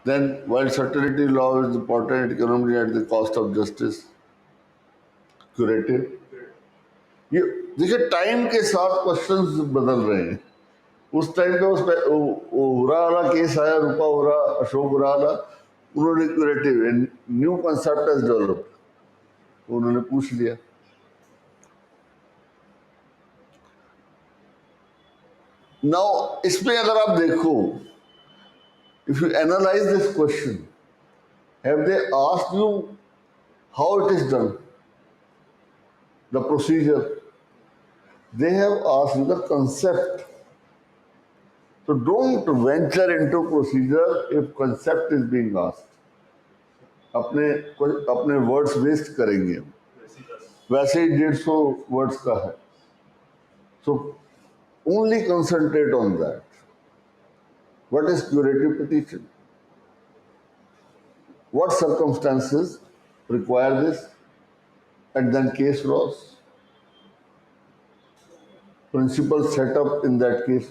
Then, while certainty law is important, economy at the cost of justice, curative. ये देखिए time के साथ questions बदल रहे हैं। उस टाइम पे वो हुरा वाला केस आया, रूपा हुरा, अशोक हुरा वाला, उन्होंने curative new concept as developed, उन्होंने पूछ लिया। नाउ इसमें अगर आप देखो, if you analyse this question, have they asked you how it is done, the procedure? They have asked the concept. So don't venture into procedure if concept is being asked. अपने words waste करेंगे, वैसे ही 150 words का है। So only concentrate on that. What is curative petition? What circumstances require this? And then case laws, principles set up in that case